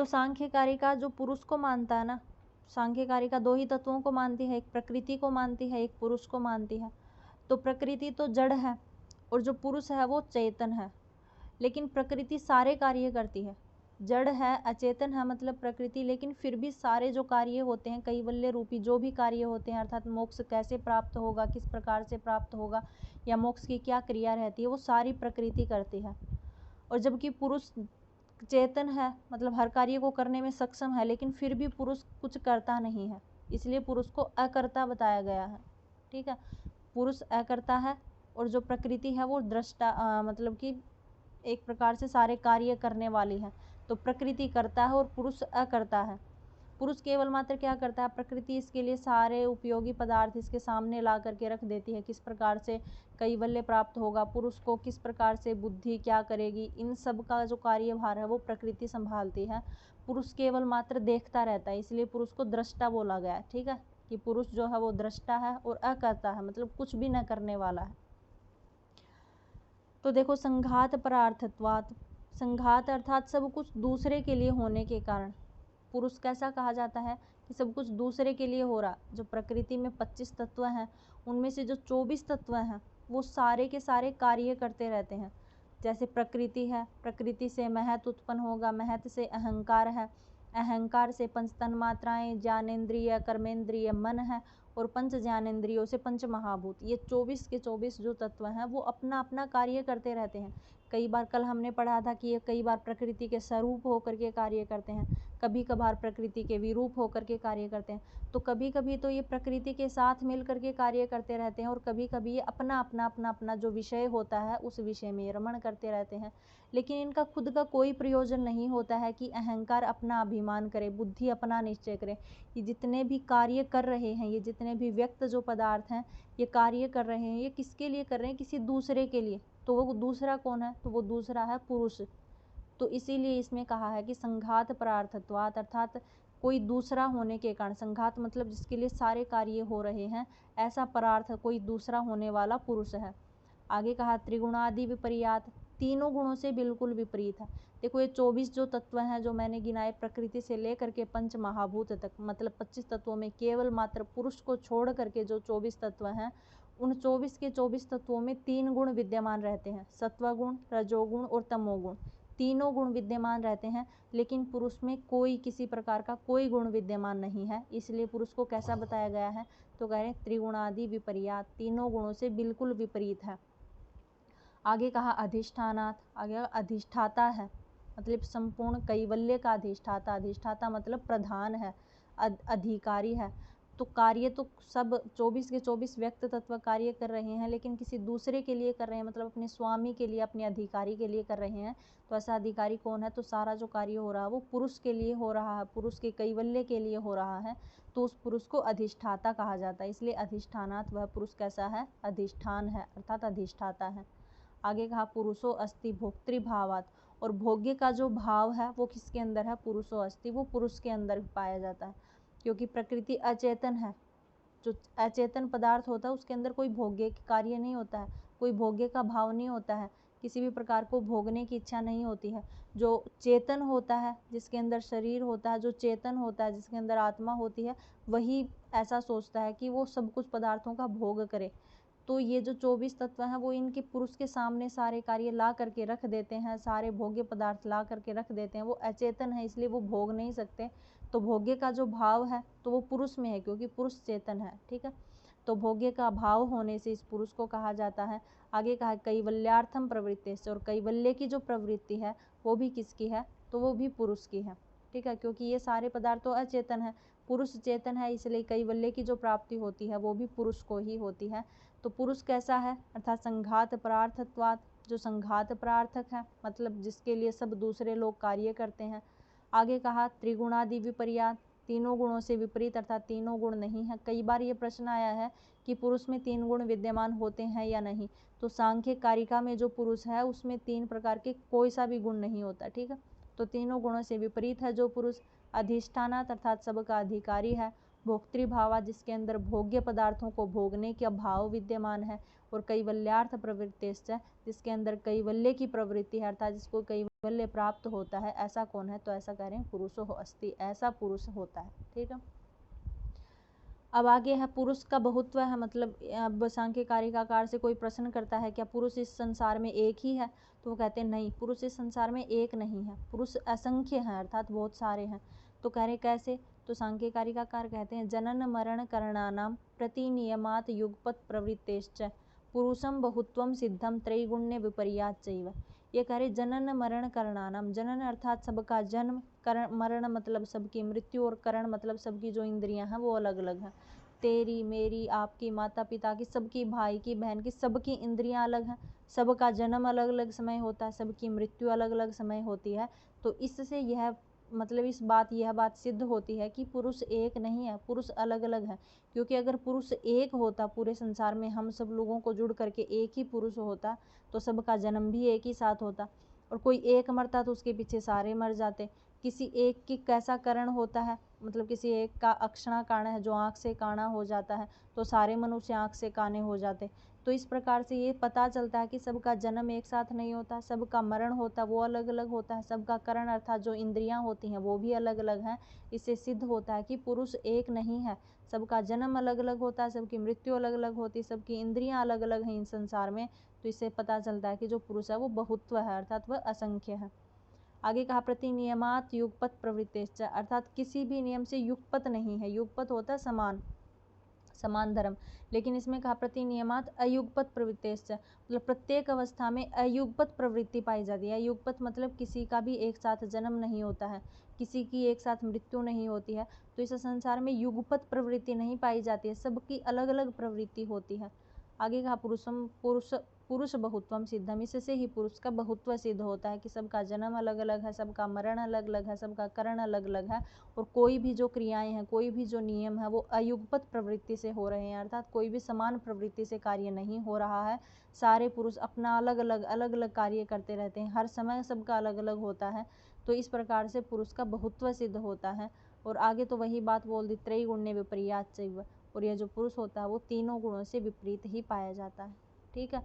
तो सांख्यकारिका जो पुरुष को मानता है ना, सांख्यकारिका दो ही तत्वों को मानती है, एक प्रकृति को मानती है, एक पुरुष को मानती है। तो प्रकृति तो जड़ है और जो पुरुष है वो चेतन है, लेकिन प्रकृति सारे कार्य करती है। जड़ है, अचेतन है मतलब प्रकृति, लेकिन फिर भी सारे जो कार्य होते हैं, कैवल्य रूपी जो भी कार्य होते हैं, अर्थात मोक्ष कैसे प्राप्त होगा, किस प्रकार से प्राप्त होगा, या मोक्ष की क्या क्रिया रहती है, वो सारी प्रकृति करती है। और जबकि पुरुष चेतन है, मतलब हर कार्य को करने में सक्षम है, लेकिन फिर भी पुरुष कुछ करता नहीं है, इसलिए पुरुष को अकर्ता बताया गया है। ठीक है, पुरुष अकर्ता है और जो प्रकृति है वो दृष्टा, मतलब कि एक प्रकार से सारे कार्य करने वाली है। तो प्रकृति करता है और पुरुष अकर्ता है। पुरुष केवल मात्र क्या करता है, प्रकृति इसके लिए सारे उपयोगी पदार्थ इसके सामने ला करके रख देती है, किस प्रकार से कैवल्य प्राप्त होगा, पुरुष को किस प्रकार से बुद्धि क्या करेगी, इन सब का जो कार्यभार है वो प्रकृति संभालती है। पुरुष केवल मात्र देखता रहता है, इसलिए पुरुष को दृष्टा बोला गया है। ठीक है, कि पुरुष जो है वो दृष्टा है और अकर्ता है, मतलब कुछ भी न करने वाला है। तो देखो, संघात परार्थत्वात्, संघात अर्थात सब कुछ दूसरे के लिए होने के कारण पुरुष कैसा कहा जाता है कि सब कुछ दूसरे के लिए हो रहा। जो प्रकृति में 25 तत्व हैं, उनमें से जो 24 तत्व हैं वो सारे के सारे कार्य करते रहते हैं। जैसे प्रकृति है, प्रकृति से महत उत्पन्न होगा, महत से अहंकार है, अहंकार से पंच तन्मात्राएं, ज्ञानेंद्रिय, कर्मेंद्रिय, मन है, और पंच ज्ञानेंद्रियों से पंच महाभूत। ये 24 के 24 जो तत्व हैं वो अपना अपना कार्य करते रहते हैं। कई बार कल हमने पढ़ा था कि ये कई बार प्रकृति के स्वरूप होकर के कार्य करते हैं, कभी कभार प्रकृति के विरूप होकर के कार्य करते हैं। तो कभी कभी तो ये प्रकृति के साथ मिल करके कार्य करते रहते हैं, और कभी कभी ये अपना अपना जो विषय होता है उस विषय में रमण करते रहते हैं। लेकिन इनका खुद का कोई प्रयोजन नहीं होता है कि अहंकार अपना अभिमान करे, बुद्धि अपना निश्चय करे। ये जितने भी कार्य कर रहे हैं, ये जितने भी व्यक्त जो पदार्थ हैं ये कार्य कर रहे हैं, ये किसके लिए कर रहे हैं, किसी दूसरे के लिए। तो वो दूसरा कौन है, तो वो दूसरा है पुरुष। तो इसीलिए इसमें कहा है कि संघात परार्थत्वात्, अर्थात कोई दूसरा होने के कारण, संघात मतलब जिसके लिए सारे कार्य हो रहे हैं, ऐसा परार्थ कोई दूसरा होने वाला पुरुष है। आगे कहा त्रिगुणादि विपर्यात, तीनों गुणों से बिल्कुल विपरीत है। देखो, ये 24 जो तत्व हैं जो मैंने गिनाए, प्रकृति से लेकर के पंच महाभूत तक, मतलब 25 तत्वों में केवल मात्र पुरुष को छोड़ करके जो 24 तत्व हैं, उन 24 के 24 तत्वों में 3 गुण विद्यमान रहते हैं, सत्वगुण, रजोगुण और तमोगुण। तीनों गुण विद्यमान रहते हैं, लेकिन पुरुष में कोई किसी प्रकार का कोई गुण विद्यमान नहीं है। इसलिए पुरुष को कैसा बताया गया है, तो कह रहे हैं त्रिगुणादि विपर्यात, तीनों गुणों से बिल्कुल विपरीत है। आगे कहा अधिष्ठानात्, आगे अधिष्ठाता है, मतलब संपूर्ण कैवल्य का अधिष्ठाता। अधिष्ठाता मतलब प्रधान है, अधिकारी है। तो कार्य तो सब 24 के 24 व्यक्त तत्व कार्य कर रहे हैं, लेकिन किसी दूसरे के लिए कर रहे हैं, मतलब अपने स्वामी के लिए, अपने अधिकारी के लिए कर रहे हैं। तो ऐसा अधिकारी कौन है, तो सारा जो कार्य हो रहा है वो पुरुष के लिए हो रहा है, पुरुष के कैवल्य के लिए हो रहा है। तो उस पुरुष को अधिष्ठाता कहा जाता है। इसलिए अधिष्ठानात्, वह पुरुष कैसा है, अधिष्ठान है, अर्थात अधिष्ठाता है। आगे कहा पुरुषो अस्ति भोक्तृभावात्, और भोग्य का जो भाव है वो किसके अंदर है, पुरुषो अस्ति, वो पुरुष के अंदर पाया जाता है। क्योंकि प्रकृति अचेतन है, जो अचेतन पदार्थ होता है उसके अंदर कोई भोग्य कार्य नहीं होता है, कोई भोग्य का भाव नहीं होता है, किसी भी प्रकार को भोगने की इच्छा नहीं होती है। जो चेतन होता है, जिसके अंदर शरीर होता है, जो चेतन होता है, जिसके अंदर आत्मा होती है, वही ऐसा सोचता है कि वो सब कुछ पदार्थों का भोग करे। तो ये जो 24 तत्व हैं वो इनके पुरुष के सामने सारे कार्य ला करके रख देते हैं, सारे भोग्य पदार्थ ला करके रख देते हैं। वो अचेतन है, इसलिए वो भोग नहीं सकते। तो भोग्य का जो भाव है तो वो पुरुष में है, क्योंकि पुरुष चेतन है। ठीक है, तो भोग्य का भाव होने से इस पुरुष को कहा जाता है। आगे कहा कैवल्यार्थम प्रवृत्ति से, और कैवल्य की जो प्रवृत्ति है वो भी किसकी है, तो वो भी पुरुष की है। ठीक है, क्योंकि ये सारे पदार्थ तो अचेतन है, पुरुष चेतन है, इसलिए कैवल्य की जो प्राप्ति होती है वो भी पुरुष को ही होती है। तो पुरुष कैसा है, अर्थात संघात परार्थत्वात्, जो संघात परार्थक है, मतलब जिसके लिए सब दूसरे लोग कार्य करते हैं। आगे कहा त्रिगुणादि विपर्यात, तीनों गुणों से विपरीत, अर्थात तीनों गुण नहीं है। कई बार ये प्रश्न आया है कि पुरुष में 3 गुण विद्यमान होते हैं या नहीं। तो सांख्य कारिका में जो पुरुष है उसमें 3 प्रकार के कोई सा भी गुण नहीं होता। ठीक है, तो तीनों गुणों से विपरीत है जो पुरुष। अधिष्ठानात्, अर्थात सबका अधिकारी है, भोक्तृभावा जिसके अंदर भोग्य पदार्थों को भोगने का भाव विद्यमान है, और कैवल्यार्थ प्रवृत्तिश्च जिसके अंदर कैवल्य की प्रवृत्ति है, अर्थात जिसको कैवल्य प्राप्त होता है, ऐसा कौन है? तो ऐसा कह रहे हैं पुरुषो अस्ति, ऐसा पुरुष होता है। ठीक है, अब आगे है पुरुष का बहुत्व है, मतलब अब सांख्य कारिकाकार से कोई प्रश्न करता है क्या पुरुष इस संसार में एक ही है? तो वो कहते हैं नहीं, पुरुष इस संसार में एक नहीं है, पुरुष असंख्य हैं, अर्थात बहुत सारे हैं। तो कह रहे कैसे? तो सांख्य कारिकाकार कहते हैं जनन मरण करणानाम प्रतिनियमात युगपत प्रवृत्तेश्च पुरुषम बहुत्वम सिद्धम त्रैगुण्य विपर्यात चैव। ये कह रहे जनन मरण करणानाम, जनन अर्थात सबका जन्म, करण मरण मतलब सबकी मृत्यु, और करण मतलब सबकी जो इंद्रियां हैं वो अलग अलग हैं। तेरी, मेरी, आपकी, माता पिता की, सबकी, भाई की, बहन की, सबकी इंद्रियां अलग हैं, सबका जन्म अलग अलग समय होता है, सबकी मृत्यु अलग अलग समय होती है। तो इससे यह मतलब यह बात सिद्ध होती है कि पुरुष एक नहीं है, पुरुष अलग अलग है। क्योंकि अगर पुरुष एक होता, पूरे संसार में हम सब लोगों को जुड़ करके एक ही पुरुष होता, तो सबका जन्म भी एक ही साथ होता, और कोई एक मरता तो उसके पीछे सारे मर जाते। किसी एक की कैसा करण होता है, मतलब किसी एक का अक्षणा काण है, जो आँख से काना हो जाता है, तो सारे मनुष्य आँख से काने हो जाते। तो इस प्रकार से ये पता चलता है कि सबका जन्म एक साथ नहीं होता, सबका मरण होता वो अलग अलग होता है, सबका करण अर्थात जो इंद्रियां होती हैं वो भी अलग अलग हैं। इससे सिद्ध होता है कि पुरुष एक नहीं है, सबका जन्म अलग अलग होता है, सबकी मृत्यु अलग अलग होती है, सबकी इंद्रियां अलग अलग हैं इन संसार में। तो इससे पता चलता है कि जो पुरुष है वो बहुत्व है, अर्थात वह असंख्य है। आगे कहा प्रतिनियमात युगपत प्रवृत्तिश्च, अर्थात किसी भी नियम से युगपत नहीं है। युगपत होता है समान, समान धर्म, लेकिन इसमें कहा प्रतिनियमात अयुगपत प्रवृत्तिश्च, मतलब प्रत्येक अवस्था में अयुगपत प्रवृत्ति पाई जाती है। अयुगपत मतलब किसी का भी एक साथ जन्म नहीं होता है, किसी की एक साथ मृत्यु नहीं होती है। तो इस संसार में युगपत प्रवृत्ति नहीं पाई जाती है, सबकी अलग अलग प्रवृत्ति होती है। आगे कहा पुरुष बहुत्वम सिद्धम, इससे ही पुरुष का बहुत्व सिद्ध होता है कि सबका जन्म अलग अलग है, सबका मरण अलग अलग है, सबका करण अलग अलग है, और कोई भी जो क्रियाएं हैं, कोई भी जो नियम है वो अयुगपत प्रवृत्ति से हो रहे हैं, अर्थात कोई भी समान प्रवृत्ति से कार्य नहीं हो रहा है। सारे पुरुष अपना अलग अलग कार्य करते रहते हैं, हर समय सबका अलग अलग होता है। तो इस प्रकार से पुरुष का बहुत्व सिद्ध होता है। और आगे तो वही बात बोल दी त्रैगुण्य विपर्यात चैव, और यह जो पुरुष होता है वो तीनों गुणों से विपरीत ही पाया जाता है। ठीक है,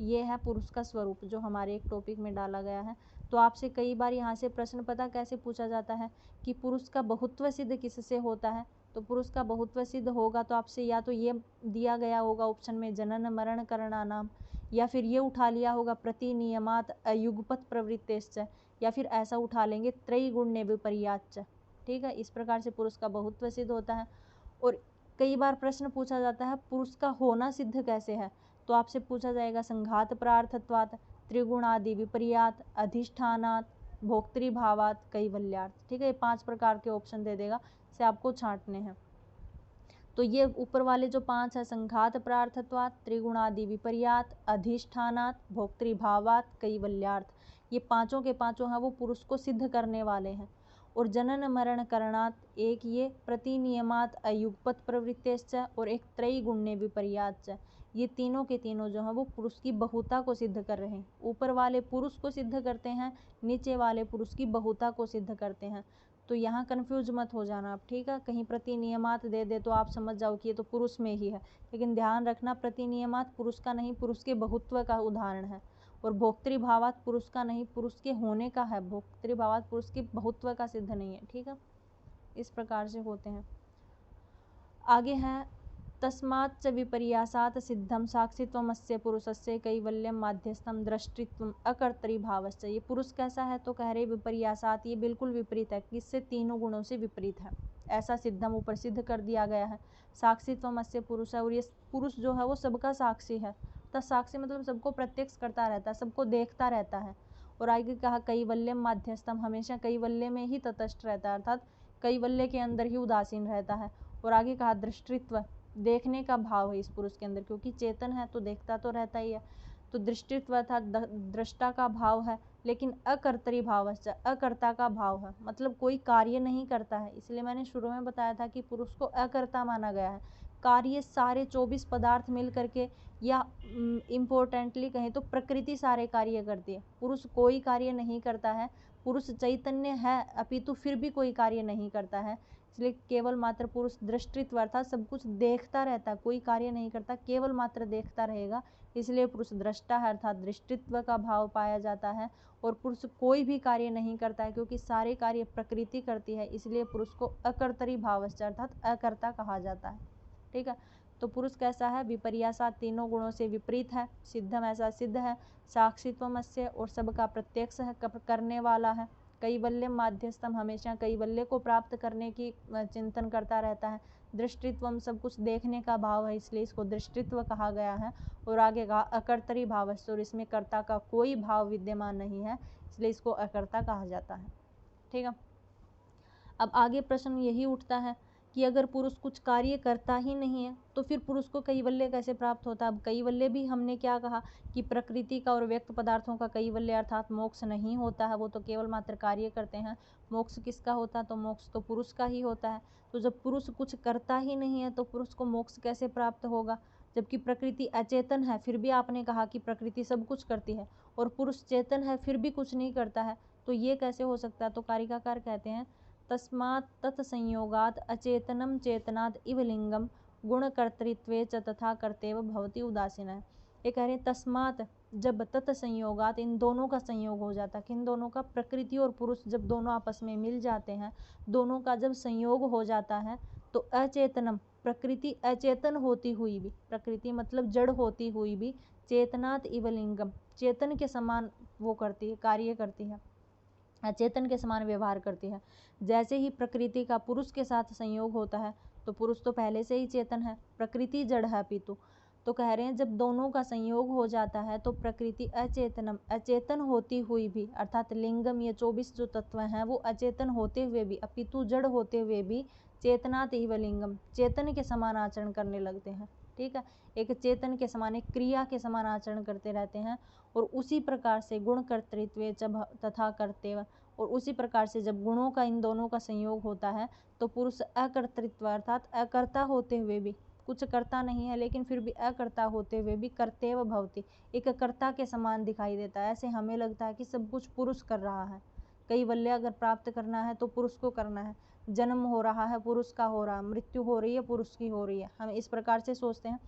ये है पुरुष का स्वरूप जो हमारे एक टॉपिक में डाला गया है। तो आपसे कई बार यहाँ से प्रश्न पता कैसे पूछा जाता है कि पुरुष का बहुत्व सिद्ध किससे होता है? तो पुरुष का बहुत्व सिद्ध होगा तो आपसे या तो ये दिया गया होगा ऑप्शन में जनन मरण करणानाम, या फिर ये उठा लिया होगा प्रतिनियमात अयुगपत प्रवृत्तिश्च, या फिर ऐसा उठा लेंगे त्रैगुण्य विपर्याच्च। ठीक है, इस प्रकार से पुरुष का बहुत्व सिद्ध होता है। और कई बार प्रश्न पूछा जाता है पुरुष का होना सिद्ध कैसे है? तो आपसे पूछा जाएगा संघात प्रार्थत्वात्, त्रिगुणादि विपर्यात, अधिष्ठानात्, भोक्तृभावात्, कैवल्यार्थ। ठीक है, ये 5 प्रकार के ऑप्शन दे देगा, से आपको छांटने हैं। तो ये ऊपर वाले जो 5 है संघात प्रार्थत्वात्, त्रिगुणादि विपर्यात, अधिष्ठानात्, भोक्तृभावात्, कैवल्यार्थ, ये पांचों के पांचों हैं वो पुरुष को सिद्ध करने वाले हैं। और जनन मरण करणात्, एक ये प्रतिनियमात अयुगपत प्रवृत्तिश्च, और एक त्रैगुण्य विपर्याच्च, ये तीनों के तीनों जो हैं वो पुरुष की बहुता को सिद्ध कर रहे हैं। ऊपर वाले पुरुष को सिद्ध करते हैं, नीचे वाले पुरुष की बहुता को सिद्ध करते हैं। तो यहाँ कन्फ्यूज मत हो जाना आप। ठीक है, कहीं प्रतिनियमात दे दे तो आप समझ जाओ कि ये तो पुरुष में ही है, लेकिन ध्यान रखना प्रतिनियमात पुरुष का नहीं, पुरुष के बहुत्व का उदाहरण है। और भोक्तृभावात पुरुष का नहीं, पुरुष के होने का है। भोक्तृभावात पुरुष के बहुत्व का सिद्ध नहीं है। ठीक है, इस प्रकार से होते हैं। आगे है तस्माच्च विपर्यासात् सिद्धम साक्षित्वमस्य पुरुषस्य कैवल्यम माध्यस्थम दृष्टित्वम अकर्तृभावश्च। ये पुरुष कैसा है? तो कह रहे विपर्यासात्, ये बिल्कुल विपरीत है, किससे? तीनों गुणों से विपरीत है, ऐसा सिद्धम ऊपर सिद्ध कर दिया गया है। साक्षित्वमस्य पुरुष है, और ये पुरुष जो है वो सबका साक्षी है। तो साक्षी मतलब सबको प्रत्यक्ष करता रहता है, सबको देखता रहता है। और आगे कहा कैवल्यम माध्यस्थम, हमेशा कैवल्य में ही तटस्थ रहता है, अर्थात कैवल्य के अंदर ही उदासीन रहता है। और आगे कहा दृष्टित्व, देखने का भाव है इस पुरुष के अंदर, क्योंकि चेतन है तो देखता तो रहता ही है। तो दृष्टित्व अर्थात दृष्टा का भाव है, लेकिन अकर्तृभावश्च, अकर्ता का भाव है, मतलब कोई कार्य नहीं करता है। इसलिए मैंने शुरू में बताया था कि पुरुष को अकर्ता माना गया है। कार्य सारे 24 पदार्थ मिल करके, या इम्पोर्टेंटली कहें तो प्रकृति सारे कार्य करती है, पुरुष कोई कार्य नहीं करता है। पुरुष चैतन्य है अपितु फिर भी कोई कार्य नहीं करता है। इसलिए केवल मात्र पुरुष दृष्टित्व अर्थात सब कुछ देखता रहता, कोई कार्य नहीं करता, केवल मात्र देखता रहेगा, इसलिए पुरुष दृष्टा है अर्थात दृष्टित्व का भाव पाया जाता है। और पुरुष कोई भी कार्य नहीं करता है क्योंकि सारे कार्य प्रकृति करती है, इसलिए पुरुष को अकर्तरी भावश्च अर्थात अकर्ता कहा जाता है। ठीक है, तो पुरुष कैसा है? विपर्यासात, तीनों गुणों से विपरीत है। सिद्धम, ऐसा सिद्ध है। साक्षित्वमस्य, और सबका प्रत्यक्ष है, करने वाला है। कैवल्यम माध्यस्थम, हमेशा कैवल्य को प्राप्त करने की चिंतन करता रहता है। दृष्टित्वम, सब कुछ देखने का भाव है, इसलिए इसको दृष्टित्व कहा गया है। और आगे कहा अकर्तरी भावश्च, और इसमें कर्ता का कोई भाव विद्यमान नहीं है, इसलिए इसको अकर्ता कहा जाता है। ठीक है, अब आगे प्रश्न यही उठता है कि अगर पुरुष कुछ कार्य करता ही नहीं है तो फिर पुरुष को कैवल्य कैसे प्राप्त होता है? अब कैवल्य भी हमने क्या कहा कि प्रकृति का और व्यक्त पदार्थों का कैवल्य अर्थात मोक्ष नहीं होता है, वो तो केवल मात्र कार्य करते हैं। मोक्ष किसका होता है? तो मोक्ष तो पुरुष का ही होता है। तो जब पुरुष कुछ करता ही नहीं है तो पुरुष को मोक्ष कैसे प्राप्त होगा? जबकि प्रकृति अचेतन है, फिर भी आपने कहा कि प्रकृति सब कुछ करती है, और पुरुष चेतन है फिर भी कुछ नहीं करता है, तो ये कैसे हो सकता है? तो कारिकाकार कहते हैं तस्मात् तत्संयोगात् अचेतनं चेतनात् इव लिंगम गुणकर्तृत्वे च तथा कर्तेव भवति उदासीनः। ये कह रहे हैं तस्मात्, जब तत्संयोगात्, इन दोनों का संयोग हो जाता है। किन दोनों का? प्रकृति और पुरुष जब दोनों आपस में मिल जाते हैं, दोनों का जब संयोग हो जाता है तो अचेतनम, प्रकृति अचेतन होती हुई भी, प्रकृति मतलब जड़ होती हुई भी, चेतनात् इव लिंगम, चेतन के समान वो करती है, कार्य करती है, अचेतन के समान व्यवहार करती है। जैसे ही प्रकृति का पुरुष के साथ संयोग होता है तो पुरुष तो पहले से ही चेतन है, प्रकृति जड़ है अपितु। तो कह रहे हैं जब दोनों का संयोग हो जाता है तो प्रकृति अचेतनम, अचेतन होती हुई भी, अर्थात लिंगम, ये 24 जो तत्व हैं वो अचेतन होते हुए भी, अपितु जड़ होते हुए भी, चेतनात् इव लिंगम, चेतन के समान आचरण करने लगते हैं। ठीक है, एक चेतन के समान, एक क्रिया के समान आचरण करते रहते हैं। और उसी प्रकार से गुण कर्तृत्वे च तथा कर्तेव, और उसी प्रकार से जब गुणों का, इन दोनों का संयोग होता है तो पुरुष अकर्तृत्व अर्थात अकर्ता होते हुए भी, कुछ करता नहीं है लेकिन फिर भी अकर्ता होते हुए भी कर्तेव भवति, एक कर्ता के समान दिखाई देता है। ऐसे हमें लगता है कि सब कुछ पुरुष कर रहा है, कैवल्य अगर प्राप्त करना है तो पुरुष को करना है, जन्म हो रहा है पुरुष का हो रहा है, मृत्यु हो रही है पुरुष की हो रही है, हम इस प्रकार से सोचते हैं।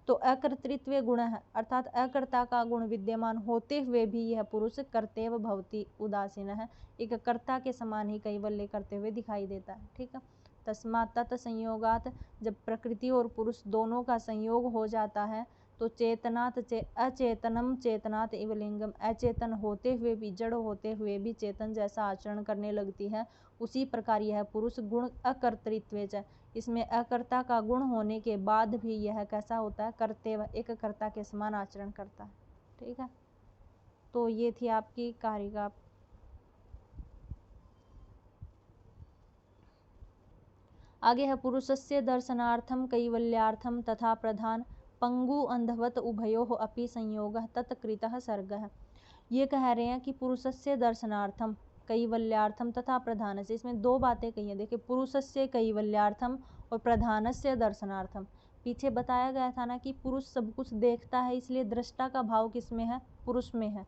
तो अकर्तृत्व गुण है अर्थात अकर्ता का गुण विद्यमान होते हुए भी यह पुरुष कर्तेव भवति उदासीन है, एक कर्ता के समान ही कैवल्य करते हुए दिखाई देता है। ठीक है, तस्मात् तत् संयोगात, जब प्रकृति और पुरुष दोनों का संयोग हो जाता है तो चेतनात् अचेतनम चेतनात् इव लिंगम, अचेतन होते हुए भी, जड़ होते हुए भी चेतन जैसा आचरण करने लगती है। उसी प्रकार यह पुरुष गुण अकर्तृत्वे च, इसमें अकर्ता का गुण होने के बाद भी यह कैसा होता है? कर्तेव, एक कर्ता के समान आचरण करता है। ठीक है, तो ये थी आपकी कारिका। आगे है पुरुषस्य दर्शनार्थम कैवल्यार्थम तथा प्रधान पंगु अंधवत उभयोः अपि संयोगः तत्कृतः सर्गः। ये कह रहे हैं कि पुरुषस्य दर्शनार्थम कैवल्यार्थम तथा प्रधानस्य, इसमें दो बातें कही हैं। देखिए, पुरुषस्य कैवल्यार्थम और प्रधानस्य दर्शनार्थम। पीछे बताया गया था ना कि पुरुष सब कुछ देखता है, इसलिए दृष्टा का भाव किस में है? पुरुष में है।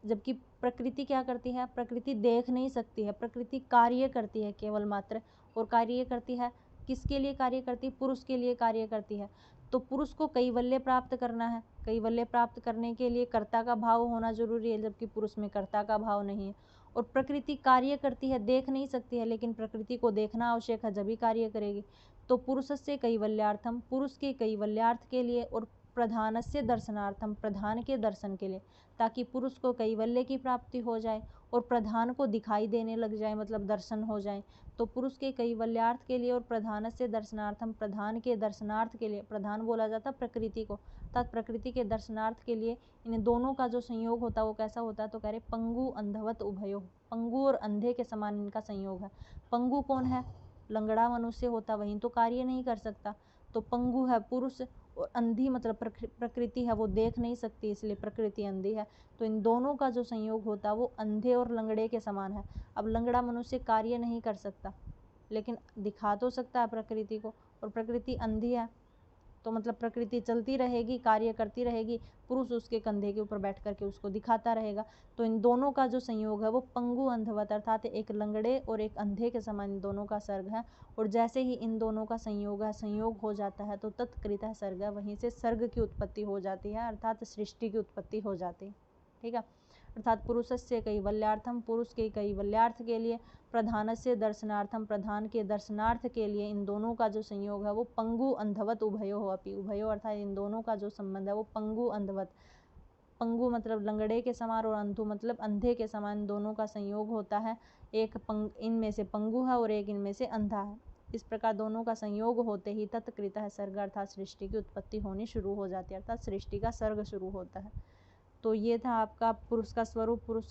जबकि प्रकृति क्या करती है? प्रकृति देख नहीं सकती है, प्रकृति कार्य करती है केवल मात्र, और कार्य करती है किसके लिए? कार्य करती है पुरुष के लिए कार्य करती है। तो पुरुष को कैवल्य प्राप्त करना है, कैवल्य प्राप्त करने के लिए कर्ता का भाव होना जरूरी है, जबकि पुरुष में कर्ता का भाव नहीं है। और प्रकृति कार्य करती है, देख नहीं सकती है, लेकिन प्रकृति को देखना आवश्यक है, जब भी कार्य करेगी। तो पुरुषस्य कैवल्यार्थम, पुरुष के कैवल्यार्थ के लिए, और प्रधानस्य दर्शनार्थम, प्रधान के दर्शन के लिए, ताकि पुरुष को कैवल्य की प्राप्ति हो जाए और प्रधान को दिखाई देने लग जाए, मतलब दर्शन हो जाए। तो पुरुष के कैवल्यार्थ के लिए और प्रधानस्य दर्शनार्थम, प्रधान के दर्शनार्थ के लिए, प्रधान बोला जाता प्रकृति को, तत् प्रकृति के दर्शनार्थ के लिए इन दोनों का जो संयोग होता है वो कैसा होता है? तो कह रहे पंगु अंधवत उभयो, पंगु और अंधे के समान इनका संयोग है। पंगु कौन है? लंगड़ा मनुष्य होता, वहीं तो कार्य नहीं कर सकता, तो पंगु है पुरुष, और अंधी मतलब प्रकृति है, वो देख नहीं सकती, इसलिए प्रकृति अंधी है। तो इन दोनों का जो संयोग होता है वो अंधे और लंगड़े के समान है। अब लंगड़ा मनुष्य कार्य नहीं कर सकता, लेकिन दिखा तो सकता है प्रकृति को, और प्रकृति अंधी है, तो मतलब प्रकृति चलती रहेगी, कार्य करती रहेगी, पुरुष उसके कंधे के ऊपर बैठ करके उसको दिखाता रहेगा। तो इन दोनों का जो संयोग है वो पंगु अंधवत, अर्थात एक लंगड़े और एक अंधे के समान इन दोनों का सर्ग है। और जैसे ही इन दोनों का संयोग हो जाता है तो तत्कृतः सर्ग है, वहीं से सर्ग की उत्पत्ति हो जाती है, अर्थात सृष्टि की उत्पत्ति हो जाती है। ठीक है। अर्थात पुरुषस्य कैवल्यार्थम, पुरुष के कैवल्यार्थ के लिए, प्रधानस्य दर्शनार्थम, प्रधान के दर्शनार्थ के लिए इन दोनों का जो संयोग है वो पंगु अंधवत उभयो अपि, उभयो अर्थात इन दोनों का जो संबंध है वो पंगु अंधवत, पंगु मतलब लंगड़े के समान और अंधु मतलब अंधे के समान दोनों का संयोग होता है। एक इनमें से पंगु है और एक इनमें से अंधा है। इस प्रकार दोनों का संयोग होते ही तत्कृतः सर्ग अर्थात सृष्टि की उत्पत्ति होनी शुरू हो जाती है, अर्थात सृष्टि का सर्ग शुरू होता है। तो ये था आपका पुरुष का स्वरूप, पुरुष